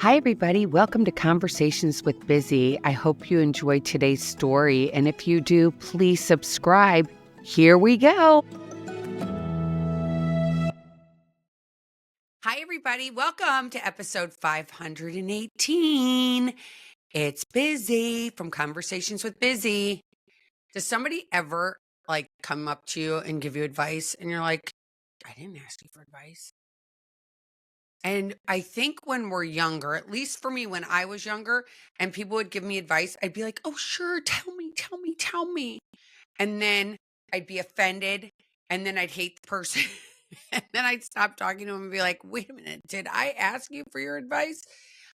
Hi, everybody. Welcome to Conversations with Busy. I hope you enjoyed today's story. And if you do, please subscribe. Here we go. Hi, everybody. Welcome to episode 518. It's Busy from Conversations with Busy. Does somebody ever come up to you and give you advice and you're like, I didn't ask you for advice? And I think when we're younger, at least for me, when I was younger and people would give me advice, I'd be like, oh, sure, tell me, tell me, tell me. And then I'd be offended and then I'd hate the person. And then I'd stop talking to him and be like, wait a minute, did I ask you for your advice?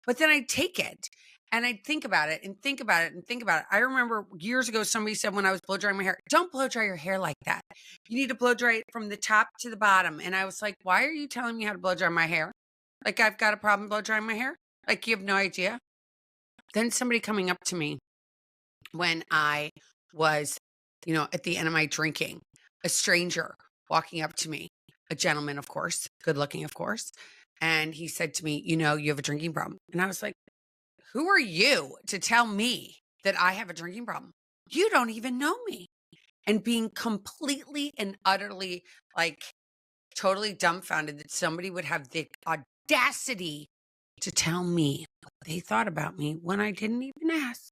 But then I'd take it and I'd think about it and think about it and think about it. I remember years ago, somebody said when I was blow drying my hair, don't blow dry your hair like that. You need to blow dry it from the top to the bottom. And I was like, why are you telling me how to blow dry my hair? Like I've got a problem blow drying my hair? Like you have no idea? Then somebody coming up to me when I was, at the end of my drinking, a stranger walking up to me, a gentleman, of course, good looking, of course. And he said to me, you have a drinking problem. And I was like, who are you to tell me that I have a drinking problem? You don't even know me. And being completely and utterly totally dumbfounded that somebody would have the audacity to tell me what they thought about me when I didn't even ask.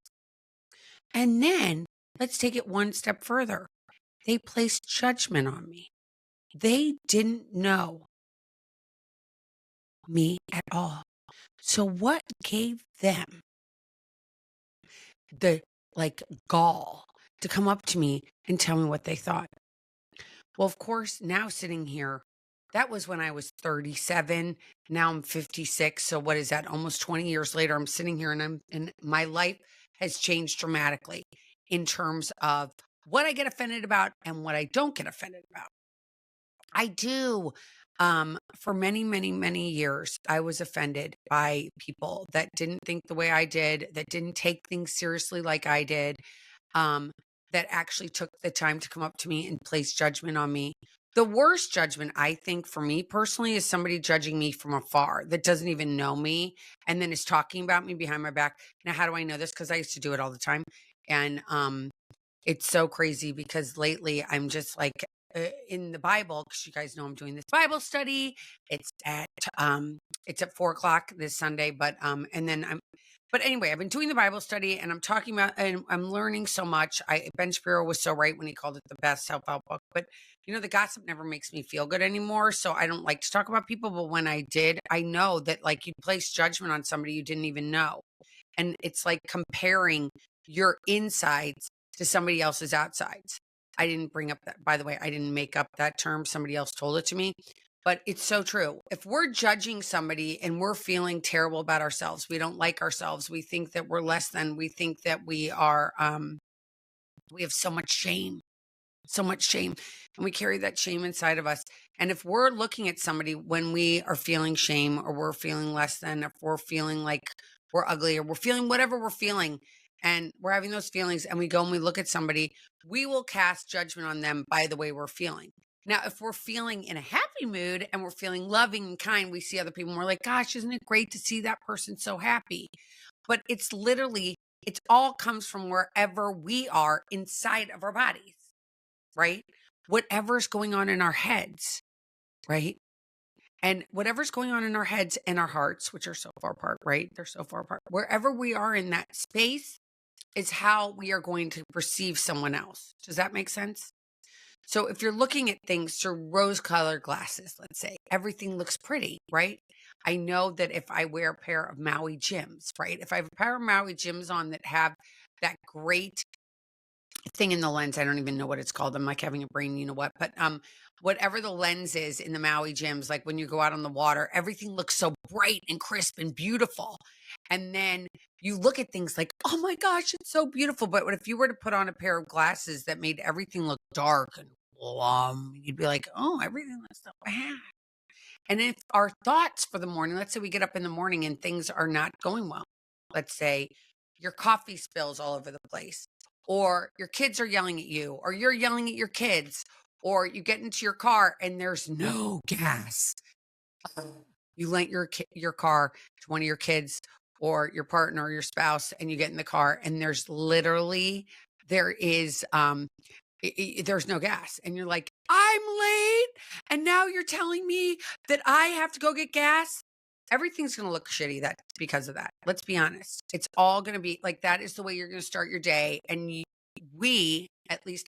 And then let's take it one step further. They placed judgment on me. They didn't know me at all. So what gave them the gall to come up to me and tell me what they thought? Well, of course, now sitting here, that was when I was 37. Now I'm 56. So what is that? Almost 20 years later, I'm sitting here and my life has changed dramatically in terms of what I get offended about and what I don't get offended about. I do. For many, many, many years, I was offended by people that didn't think the way I did, that didn't take things seriously like I did, um, that actually took the time to come up to me and place judgment on me. The worst judgment, I think, for me personally, is somebody judging me from afar that doesn't even know me and then is talking about me behind my back. Now, how do I know this? Because I used to do it all the time. And it's so crazy because lately I'm just in the Bible, because you guys know I'm doing this Bible study. It's at it's at 4 o'clock this Sunday, but anyway, I've been doing the Bible study and I'm talking about and I'm learning so much. Ben Shapiro was so right when he called it the best self-help book. But the gossip never makes me feel good anymore. So I don't like to talk about people. But when I did, I know that you place judgment on somebody you didn't even know. And it's like comparing your insides to somebody else's outsides. I didn't bring up that, by the way, I didn't make up that term. Somebody else told it to me, but it's so true. If we're judging somebody and we're feeling terrible about ourselves, we don't like ourselves, we think that we're less than, we think that we are, we have so much shame, and we carry that shame inside of us. And if we're looking at somebody when we are feeling shame or we're feeling less than, if we're feeling like we're ugly or we're feeling whatever we're feeling, and we're having those feelings and we go and we look at somebody, we will cast judgment on them by the way we're feeling. Now, if we're feeling in a happy mood and we're feeling loving and kind, we see other people and we're like, gosh, isn't it great to see that person so happy? But it's literally, it all comes from wherever we are inside of our bodies, right? Whatever's going on in our heads, right? And whatever's going on in our heads and our hearts, which are so far apart, right? They're so far apart. Wherever we are in that space is how we are going to perceive someone else. Does that make sense? So if you're looking at things through rose-colored glasses, let's say, everything looks pretty, right? I know that if I wear a pair of Maui Jims, right? If I have a pair of Maui Jims on that have that great thing in the lens, I don't even know what it's called. I'm like having a brain, you know what? But whatever the lens is in the Maui Jims, like when you go out on the water, everything looks so bright and crisp and beautiful. And then you look at things like, oh my gosh, it's so beautiful. But what if you were to put on a pair of glasses that made everything look dark and glum? You'd be like, oh, everything looks so bad. And if our thoughts for the morning, let's say we get up in the morning and things are not going well. Let's say your coffee spills all over the place, or your kids are yelling at you, or you're yelling at your kids, or you get into your car and there's no gas. You lent your car to one of your kids or your partner or your spouse, and you get in the car, and there is there's no gas, and you're like, I'm late, and now you're telling me that I have to go get gas. Everything's going to look shitty that because of that. Let's be honest. It's all going to be like that is the way you're going to start your day. And at least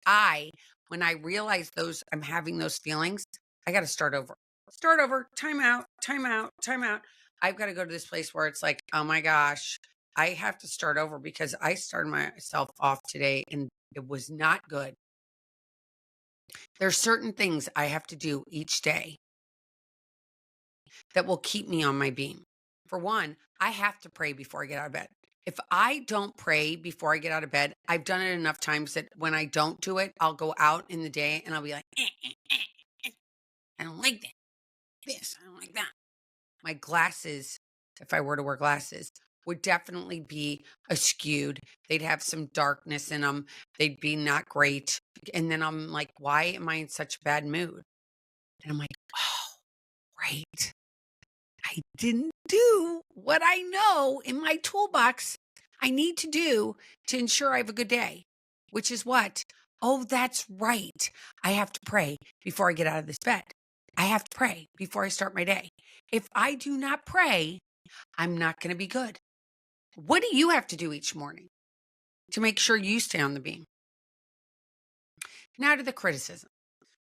when I realize I'm having those feelings, I got to start over. Start over, time out, time out, time out. I've got to go to this place where it's like, oh my gosh, I have to start over because I started myself off today and it was not good. There's certain things I have to do each day that will keep me on my beam. For one, I have to pray before I get out of bed. If I don't pray before I get out of bed, I've done it enough times that when I don't do it, I'll go out in the day and I'll be like, I don't like that. I don't like that. My glasses, if I were to wear glasses, would definitely be askewed. They'd have some darkness in them. They'd be not great. And then I'm like, why am I in such a bad mood? And I'm like, oh, right. I didn't do what I know in my toolbox I need to do to ensure I have a good day, which is what? Oh, that's right. I have to pray before I get out of this bed. I have to pray before I start my day. If I do not pray, I'm not going to be good. What do you have to do each morning to make sure you stay on the beam? Now to the criticism.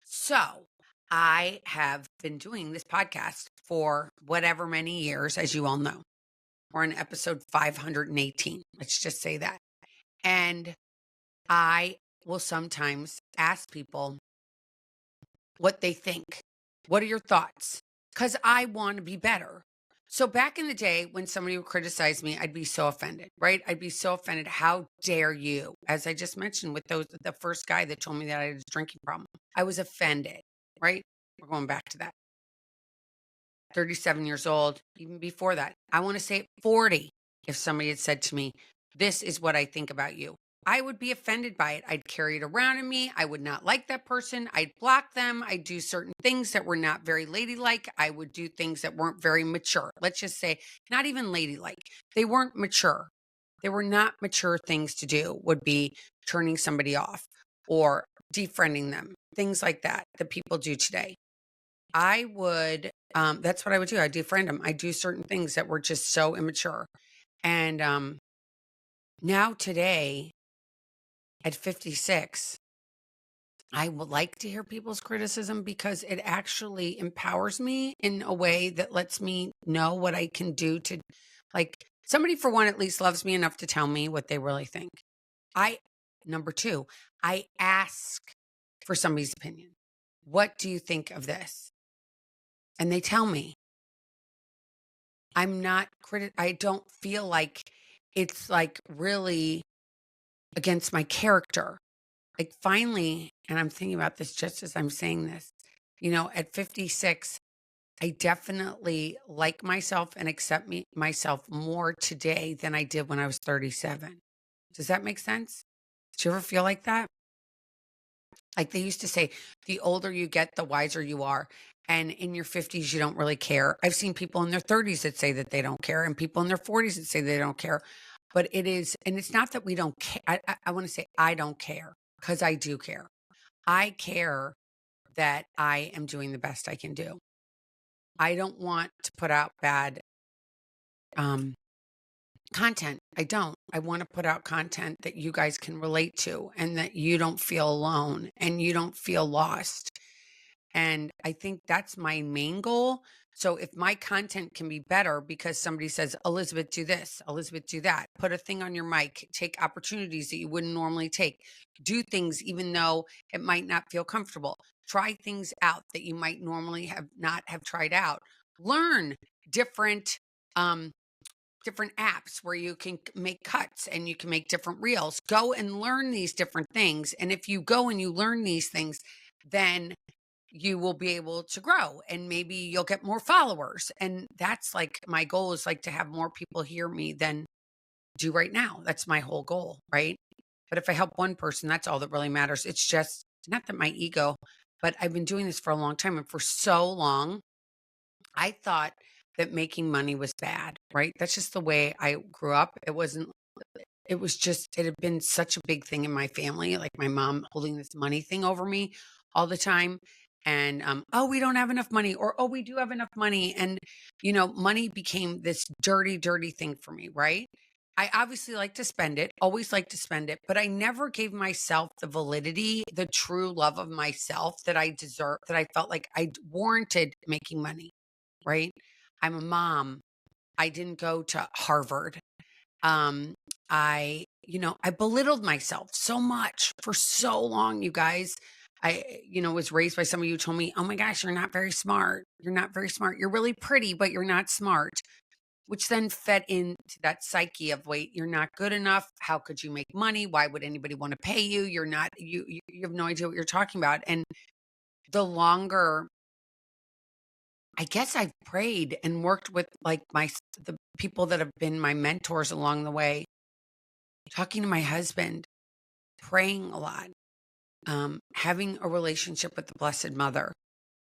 So I have been doing this podcast for whatever many years, as you all know. We're on episode 518. Let's just say that. And I will sometimes ask people what they think. What are your thoughts? Because I want to be better. So back in the day when somebody would criticize me, I'd be so offended, right? I'd be so offended. How dare you? As I just mentioned with the first guy that told me that I had a drinking problem, I was offended, right? We're going back to that. 37 years old, even before that. I want to say 40. If somebody had said to me, this is what I think about you, I would be offended by it. I'd carry it around in me. I would not like that person. I'd block them. I'd do certain things that were not very ladylike. I would do things that weren't very mature. Let's just say, not even ladylike. They weren't mature. They were not mature things to do, would be turning somebody off or defriending them, things like that people do today. I would, that's what I would do. I'd defriend them. I do certain things that were just so immature. And now today at 56, I would like to hear people's criticism because it actually empowers me in a way that lets me know what I can do to, like, somebody for one at least loves me enough to tell me what they really think. Number two, I ask for somebody's opinion. What do you think of this? And they tell me. I don't feel like it's like really against my character. Like finally, and I'm thinking about this just as I'm saying this, at 56, I definitely like myself and accept myself more today than I did when I was 37. Does that make sense? Do you ever feel like that? Like they used to say, the older you get, the wiser you are. And in your 50s, you don't really care. I've seen people in their 30s that say that they don't care, and people in their 40s that say they don't care. But it's not that we don't care. I want to say I don't care because I do care. I care that I am doing the best I can do. I don't want to put out bad content. I don't. I want to put out content that you guys can relate to and that you don't feel alone and you don't feel lost. And I think that's my main goal. So if my content can be better because somebody says, Elizabeth, do this, Elizabeth, do that, put a thing on your mic, take opportunities that you wouldn't normally take, do things even though it might not feel comfortable, try things out that you might normally have tried out, learn different apps where you can make cuts and you can make different reels. Go and learn these different things. And if you go and you learn these things, then you will be able to grow and maybe you'll get more followers. And that's like my goal is like to have more people hear me than do right now. That's my whole goal, right? But if I help one person, that's all that really matters. It's just not that my ego, but I've been doing this for a long time. And for so long, I thought that making money was bad, right? That's just the way I grew up. It had been such a big thing in my family, like my mom holding this money thing over me all the time. And, oh, we don't have enough money, or, oh, we do have enough money. And, money became this dirty, dirty thing for me, right? I obviously like to spend it, always like to spend it, but I never gave myself the validity, the true love of myself that I deserve, that I felt like I warranted making money, right? I'm a mom. I didn't go to Harvard. Um, I belittled myself so much for so long, you guys. I was raised by somebody who told me, oh my gosh, you're not very smart. You're not very smart. You're really pretty, but you're not smart, which then fed into that psyche of, wait, you're not good enough. How could you make money? Why would anybody want to pay you? You're not, you have no idea what you're talking about. And the longer, I guess I've prayed and worked with like the people that have been my mentors along the way, talking to my husband, praying a lot, having a relationship with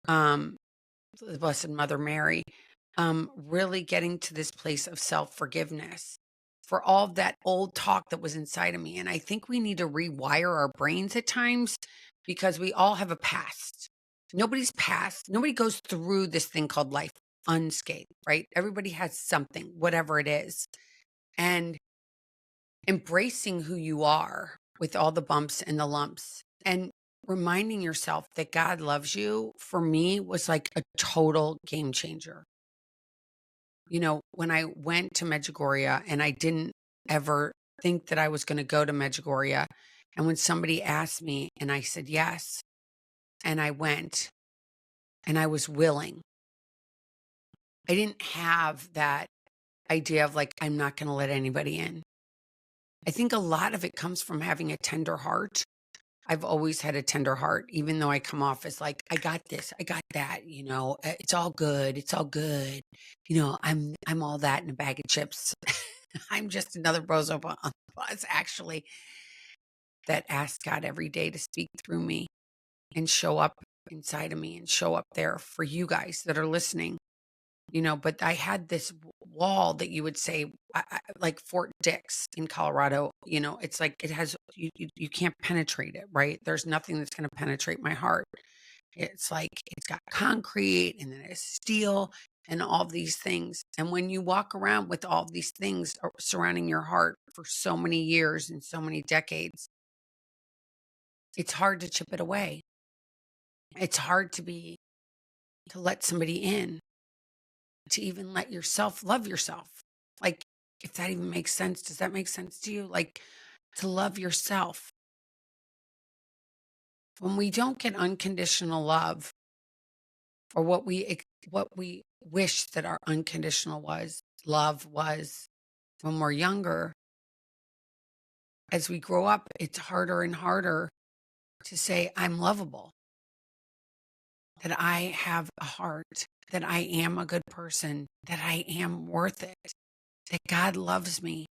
um, the Blessed Mother Mary, really getting to this place of self forgiveness for all of that old talk that was inside of me. And I think we need to rewire our brains at times because we all have a past. Nobody's past, nobody goes through this thing called life unscathed, right? Everybody has something, whatever it is. And embracing who you are with all the bumps and the lumps and reminding yourself that God loves you, for me, was like a total game changer. When I went to Medjugorje, and I didn't ever think that I was going to go to Medjugorje. And when somebody asked me and I said yes, and I went and I was willing, I didn't have that idea of like, I'm not going to let anybody in. I think a lot of it comes from having a tender heart. I've always had a tender heart, even though I come off as like, I got this, I got that, it's all good, it's all good. I'm all that in a bag of chips. I'm just another bozo on the bus, actually, that asks God every day to speak through me and show up inside of me and show up there for you guys that are listening. But I had this wall that you would say, like Fort Dix in Colorado. It's like it has you can't penetrate it, right? There's nothing that's going to penetrate my heart. It's like it's got concrete and then it's steel and all these things. And when you walk around with all these things surrounding your heart for so many years and so many decades, it's hard to chip it away. It's hard to let somebody in, to even let yourself love yourself. Like, if that even makes sense, does that make sense to you? Like, to love yourself. When we don't get unconditional love, or what we wish that our unconditional love was when we're younger, as we grow up, it's harder and harder to say, I'm lovable, that I have a heart, that I am a good person, that I am worth it, that God loves me,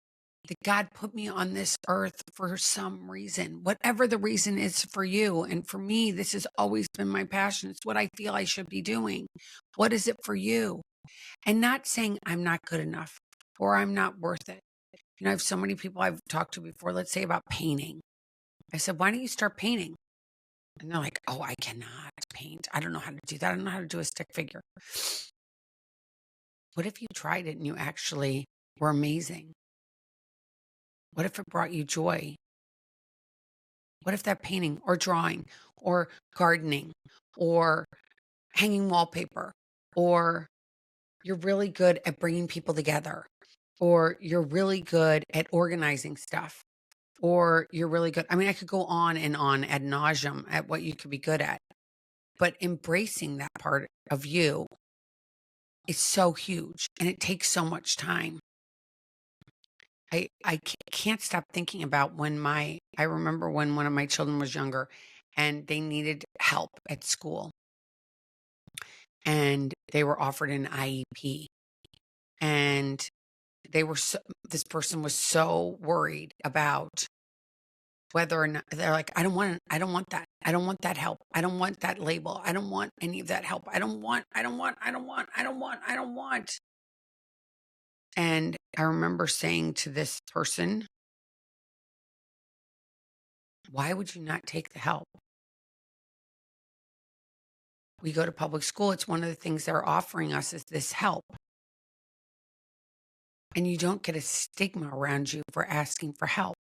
that God put me on this earth for some reason, whatever the reason is for you. And for me, this has always been my passion. It's what I feel I should be doing. What is it for you? And not saying I'm not good enough or I'm not worth it. I have so many people I've talked to before, let's say about painting. I said, why don't you start painting? And they're like, oh, I cannot paint. I don't know how to do that. I don't know how to do a stick figure. What if you tried it and you actually were amazing? What if it brought you joy? What if that painting or drawing or gardening or hanging wallpaper, or you're really good at bringing people together, or you're really good at organizing stuff, or you're really good. I mean, I could go on and on ad nauseum at what you could be good at, but embracing that part of you is so huge and it takes so much time. I can't stop thinking about I remember when one of my children was younger and they needed help at school and they were offered an IEP, and this person was so worried about whether or not they're like, I don't want that. I don't want that help. I don't want that label. I don't want any of that help. I don't want, I don't want, I don't want, I don't want, I don't want. And I remember saying to this person, why would you not take the help? We go to public school. It's one of the things they're offering us is this help. And you don't get a stigma around you for asking for help.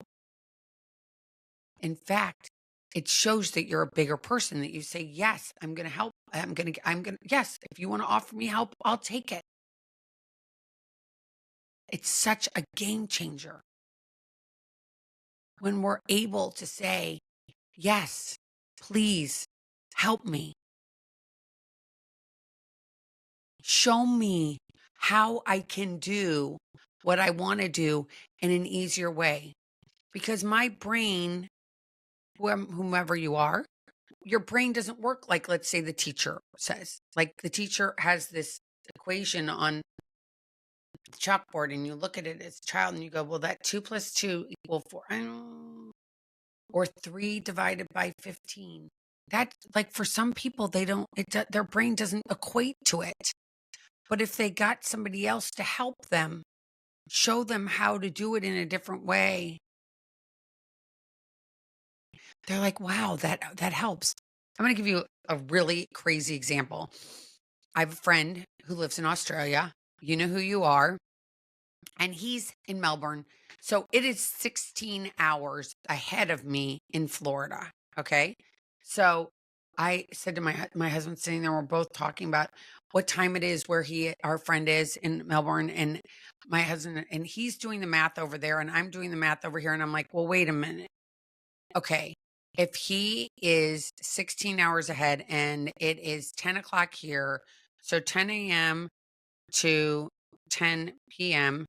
In fact, it shows that you're a bigger person, that you say, yes, I'm going to help. Yes, if you want to offer me help, I'll take it. It's such a game changer when we're able to say, yes, please help me. Show me how I can do what I want to do in an easier way. Because my brain, whomever you are, your brain doesn't work like, let's say, the teacher says. Like the teacher has this equation on the chalkboard and you look at it as a child and you go, well, that 2 plus 2 equal 4. Or 3 divided by 15. That, like, for some people, their brain doesn't equate to it. But if they got somebody else to help them, show them how to do it in a different way, they're like, wow, that helps. I'm going to give you a really crazy example. I have a friend who lives in Australia. You know who you are. And he's in Melbourne. So it is 16 hours ahead of me in Florida. Okay. So I said to my husband sitting there, we're both talking about what time it is where our friend is in Melbourne, and my husband, and he's doing the math over there and I'm doing the math over here. And I'm like, well, wait a minute. Okay. If he is 16 hours ahead and it is 10 o'clock here, so 10 a.m. to 10 p.m.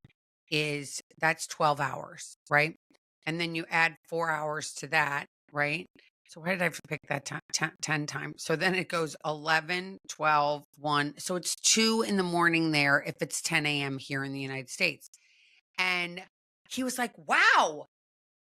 that's 12 hours, right? And then you add 4 hours to that, right? So why did I have to pick that time? 10 times. So then it goes 11, 12, 1. So it's 2 in the morning there if it's 10 a.m. here in the United States. And he was like, wow,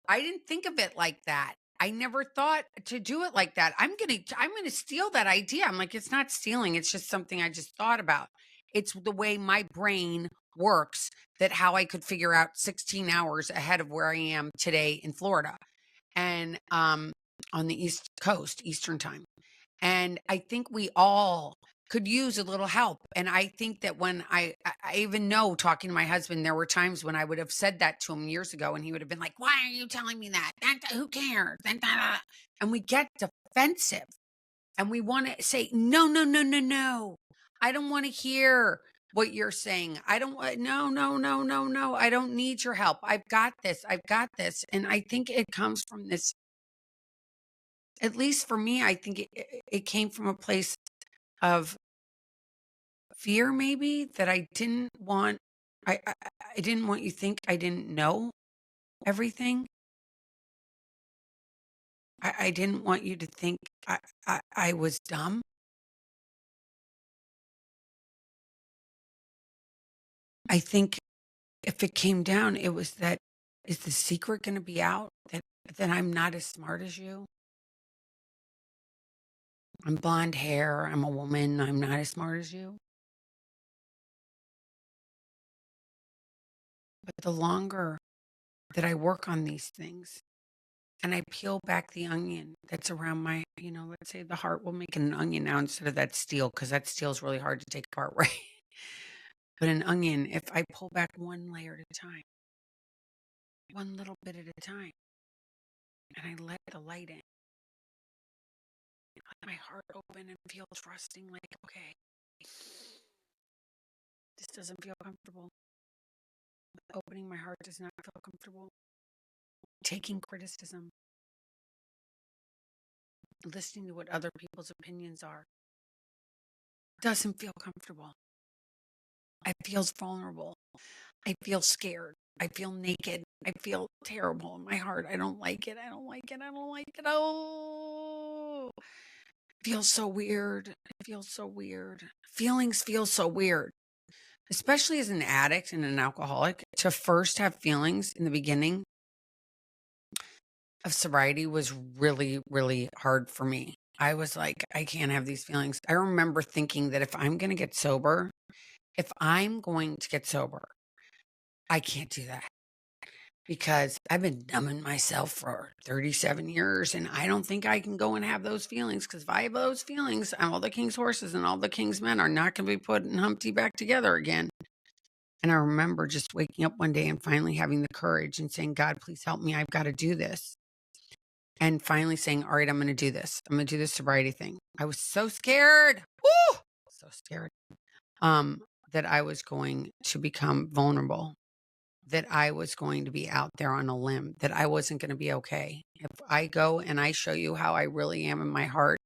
I didn't think of it like that. I never thought to do it like that. I'm going to steal that idea. I'm like, it's not stealing. It's just something I just thought about. It's the way my brain works, that how I could figure out 16 hours ahead of where I am today in Florida and on the East Coast, Eastern time. And I think we all could use a little help. And I think that when I even know, talking to my husband, there were times when I would have said that to him years ago and he would have been like, why are you telling me that? Who cares? And we get defensive and we want to say, no, no, no, no, no. I don't want to hear what you're saying. I don't want, no, no, no, no, no. I don't need your help. I've got this. I've got this. And I think it comes from this, at least for me, I think it came from a place of fear, maybe, that I didn't want. I didn't want you to think I didn't know everything. I didn't want you to think I was dumb. I think if it came down, it was that, is the secret going to be out that I'm not as smart as you? I'm blonde hair. I'm a woman. I'm not as smart as you. But the longer that I work on these things and I peel back the onion that's around my, let's say the heart, will make an onion now instead of that steel, because that steel is really hard to take apart, right? But an onion, if I pull back one layer at a time, one little bit at a time, and I let the light in, let my heart open and feel trusting, like, okay, this doesn't feel comfortable. Opening my heart does not feel comfortable. Taking criticism, listening to what other people's opinions are, doesn't feel comfortable. I feel vulnerable. I feel scared. I feel naked. I feel terrible in my heart. I don't like it. I don't like it. I don't like it. Oh, it feels so weird. It feels so weird. Feelings feel so weird, especially as an addict and an alcoholic. To first have feelings in the beginning, of sobriety was really, really hard for me. I was like, I can't have these feelings. I remember thinking that if I'm going to get sober, I can't do that because I've been numbing myself for 37 years and I don't think I can go and have those feelings because if I have those feelings, all the king's horses and all the king's men are not going to be put in Humpty back together again. And I remember just waking up one day and finally having the courage and saying, God, please help me. I've got to do this. And finally saying, all right, I'm going to do this. I'm going to do this sobriety thing. I was so scared. Woo! So scared. That I was going to become vulnerable, that I was going to be out there on a limb, that I wasn't going to be okay. If I go and I show you how I really am in my heart,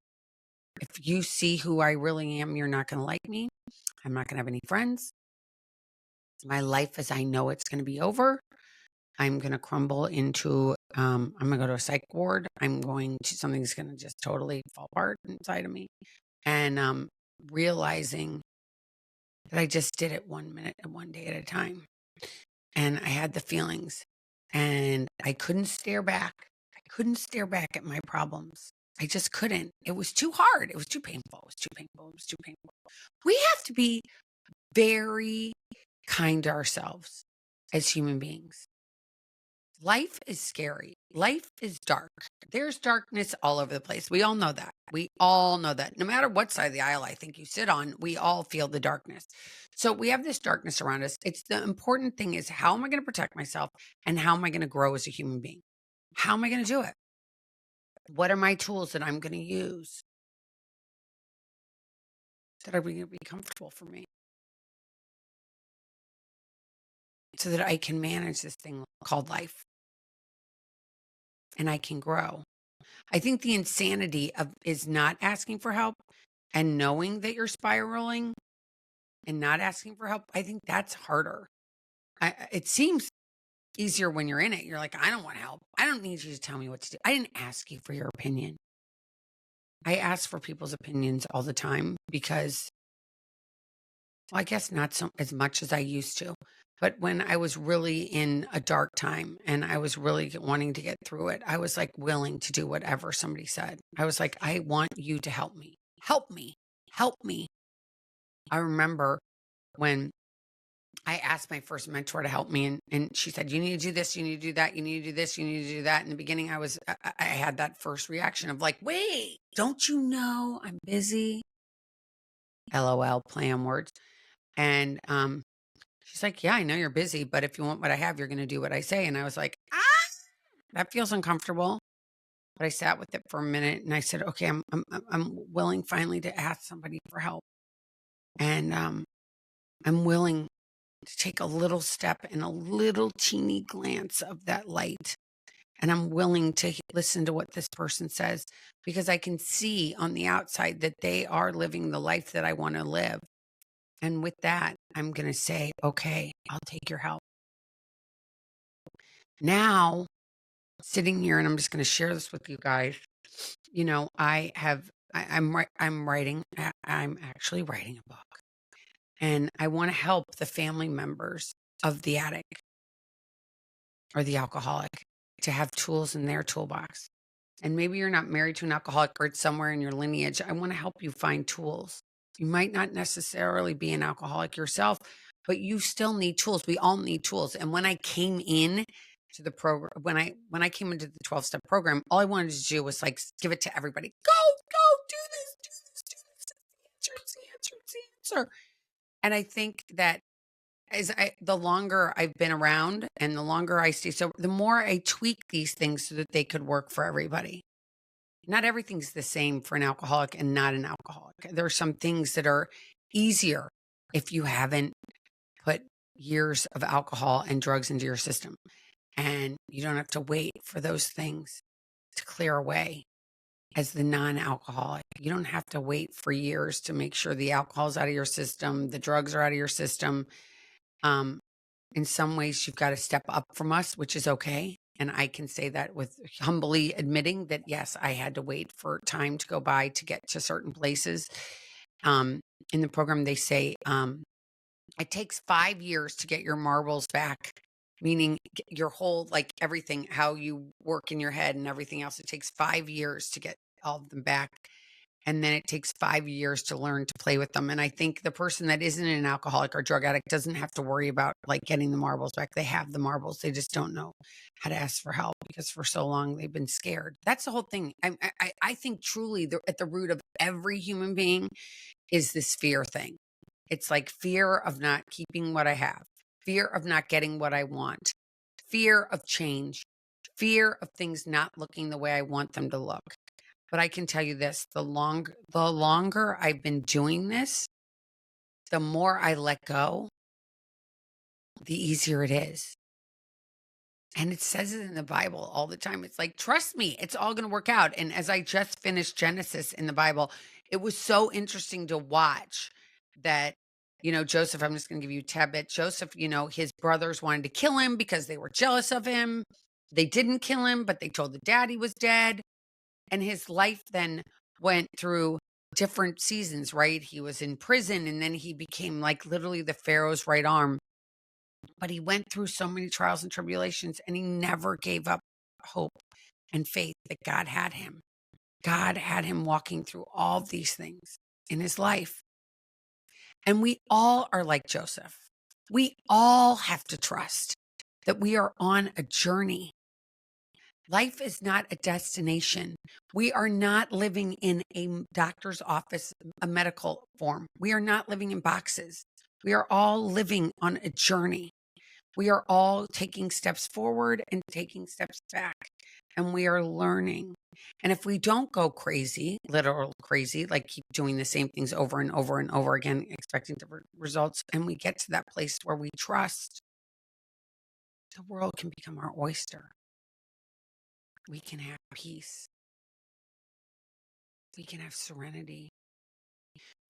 if you see who I really am, you're not going to like me. I'm not going to have any friends. My life as I know it's going to be over. I'm going to crumble into, I'm going to go to a psych ward. Something's going to just totally fall apart inside of me. And realizing that I just did it 1 minute and 1 day at a time. And I had the feelings and I couldn't stare back. I couldn't stare back at my problems. I just couldn't. It was too hard. It was too painful. It was too painful. It was too painful. We have to be very kind to ourselves as human beings. Life is scary. Life is dark. There's darkness all over the place. We all know that. We all know that. No matter what side of the aisle I think you sit on, we all feel the darkness. So we have this darkness around us. It's the important thing is how am I going to protect myself and how am I going to grow as a human being? How am I going to do it? What are my tools that I'm going to use that are going to be comfortable for me so that I can manage this thing called life and I can grow? I think the insanity is not asking for help and knowing that you're spiraling and not asking for help. I think that's harder. It seems easier when you're in it. You're like, I don't want help. I don't need you to tell me what to do. I didn't ask you for your opinion. I ask for people's opinions all the time because, well, I guess not so as much as I used to. But when I was really in a dark time and I was really wanting to get through it, I was like willing to do whatever somebody said. I was like, I want you to help me. Help me. Help me. I remember when I asked my first mentor to help me and she said, you need to do this, you need to do that, you need to do this, you need to do that. In the beginning, I had that first reaction of like, wait, don't you know I'm busy? LOL, play on words. And she's like, yeah, I know you're busy, but if you want what I have, you're going to do what I say. And I was like, that feels uncomfortable. But I sat with it for a minute and I said, okay, I'm willing finally to ask somebody for help. And I'm willing to take a little step and a little teeny glance of that light. And I'm willing to listen to what this person says because I can see on the outside that they are living the life that I want to live. And with that, I'm going to say, okay, I'll take your help. Now, sitting here, and I'm just going to share this with you guys. You know, I'm actually writing a book. And I want to help the family members of the addict or the alcoholic to have tools in their toolbox. And maybe you're not married to an alcoholic or it's somewhere in your lineage. I want to help you find tools. You might not necessarily be an alcoholic yourself, but you still need tools. We all need tools. And when I came in to the program, when I came into the 12-step program, all I wanted to do was like give it to everybody. Go, do this, do this, do this. It's the answer. And I think that the longer I've been around and the longer I stay, so the more I tweak these things so that they could work for everybody. Not everything's the same for an alcoholic and not an alcoholic. There are some things that are easier if you haven't put years of alcohol and drugs into your system. And you don't have to wait for those things to clear away as the non-alcoholic. You don't have to wait for years to make sure the alcohol's out of your system, the drugs are out of your system. In some ways, you've got to step up from us, which is okay. And I can say that with humbly admitting that, yes, I had to wait for time to go by to get to certain places. In the program, they say it takes 5 years to get your marbles back meaning your whole, like everything, how you work in your head and everything else. It takes 5 years to get all of them back. And then it takes 5 years to learn to play with them. And I think the person that isn't an alcoholic or drug addict doesn't have to worry about like getting the marbles back. They have the marbles. They just don't know how to ask for help because for so long they've been scared. That's the whole thing. I think truly at the root of every human being is this fear thing. It's like fear of not keeping what I have, fear of not getting what I want, fear of change, fear of things not looking the way I want them to look. But I can tell you this, the longer I've been doing this, the more I let go, the easier it is. And it says it in the Bible all the time. It's like, trust me, it's all going to work out. And as I just finished Genesis in the Bible, it was so interesting to watch that, Joseph, I'm just going to give you a tad bit. Joseph, his brothers wanted to kill him because they were jealous of him. They didn't kill him, but they told the dad he was dead. And his life then went through different seasons, right? He was in prison and then he became like literally the Pharaoh's right arm. But he went through so many trials and tribulations and he never gave up hope and faith that God had him. God had him walking through all these things in his life. And we all are like Joseph. We all have to trust that we are on a journey. Life is not a destination. We are not living in a doctor's office, a medical form. We are not living in boxes. We are all living on a journey. We are all taking steps forward and taking steps back, and we are learning. And if we don't go crazy, literal crazy, like keep doing the same things over and over and over again, expecting different results, and we get to that place where we trust, the world can become our oyster. We can have peace. We can have serenity.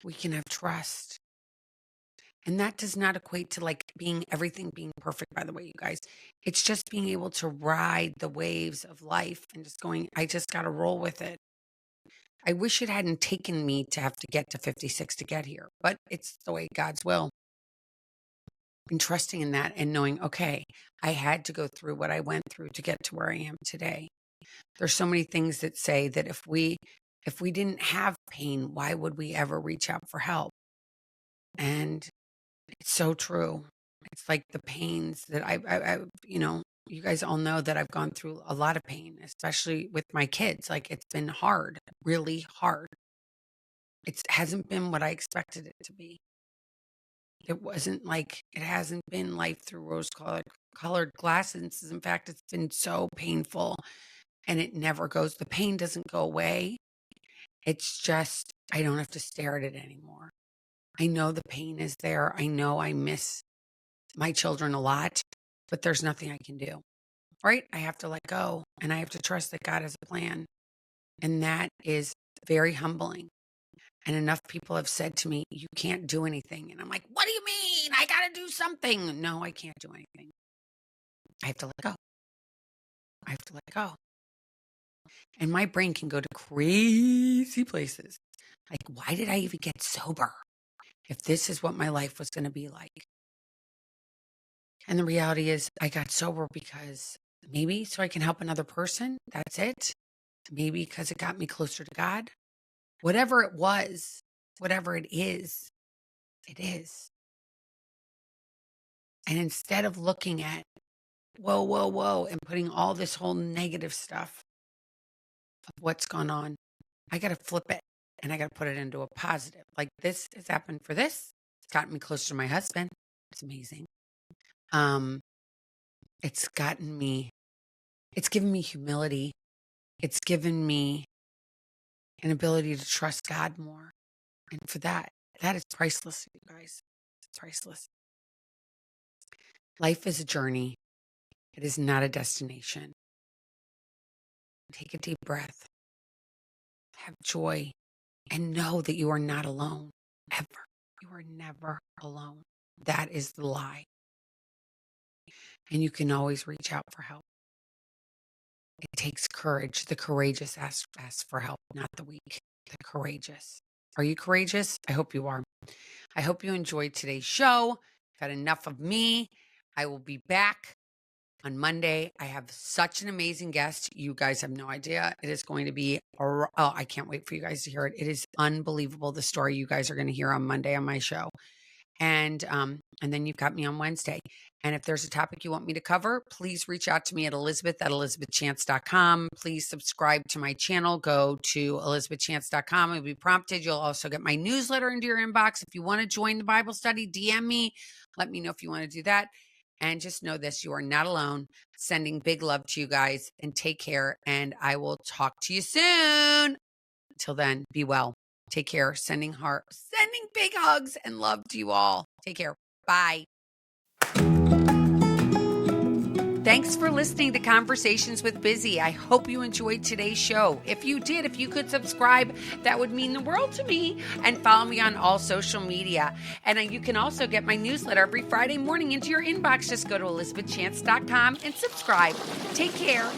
We can have trust. And that does not equate to like everything being perfect, by the way, you guys. It's just being able to ride the waves of life and just going, I just got to roll with it. I wish it hadn't taken me to have to get to 56 to get here, but it's the way God's will. And trusting in that and knowing, okay, I had to go through what I went through to get to where I am today. There's so many things that say that if we didn't have pain, why would we ever reach out for help? And it's so true. It's like the pains that you guys all know that I've gone through a lot of pain, especially with my kids. Like it's been hard, really hard. It hasn't been what I expected it to be. It hasn't been life through rose-colored glasses. In fact, it's been so painful and it never goes. The pain doesn't go away. It's just, I don't have to stare at it anymore. I know the pain is there. I know I miss my children a lot, but there's nothing I can do, right? I have to let go and I have to trust that God has a plan. And that is very humbling. And enough people have said to me, you can't do anything. And I'm like, what do you mean? I got to do something. No, I can't do anything. I have to let go. I have to let go. And my brain can go to crazy places. Like, why did I even get sober if this is what my life was going to be like? And the reality is I got sober because maybe so I can help another person. That's it. Maybe because it got me closer to God. Whatever it was, whatever it is, it is. And instead of looking at, whoa, whoa, whoa, and putting all this whole negative stuff of what's gone on, I got to flip it and I got to put it into a positive. Like this has happened for this. It's gotten me closer to my husband. It's amazing. It's given me humility. It's given me an ability to trust God more. And for that is priceless, you guys. It's priceless. Life is a journey. It is not a destination. Take a deep breath. Have joy and know that you are not alone, ever. You are never alone. That is the lie. And you can always reach out for help. It takes courage. The courageous ask for help, not the weak. The courageous. Are you courageous? I hope you are. I hope you enjoyed today's show. You've had enough of me. I will be back On Monday, I have such an amazing guest. You guys have no idea. It is going to be, I can't wait for you guys to hear it. It is unbelievable, the story you guys are going to hear on Monday on my show. And then you've got me on Wednesday. And if there's a topic you want me to cover, please reach out to me at elizabeth@elizabethchance.com. Please subscribe to my channel. Go to elizabethchance.com. It'll be prompted. You'll also get my newsletter into your inbox. If you want to join the Bible study, DM me. Let me know if you want to do that. And just know this, you are not alone. Sending big love to you guys, and take care. And I will talk to you soon. Until then, be well. Take care. Sending big hugs and love to you all. Take care. Bye. Thanks for listening to Conversations with Busy. I hope you enjoyed today's show. If you did, if you could subscribe, that would mean the world to me. And follow me on all social media. And you can also get my newsletter every Friday morning into your inbox. Just go to elizabethchance.com and subscribe. Take care.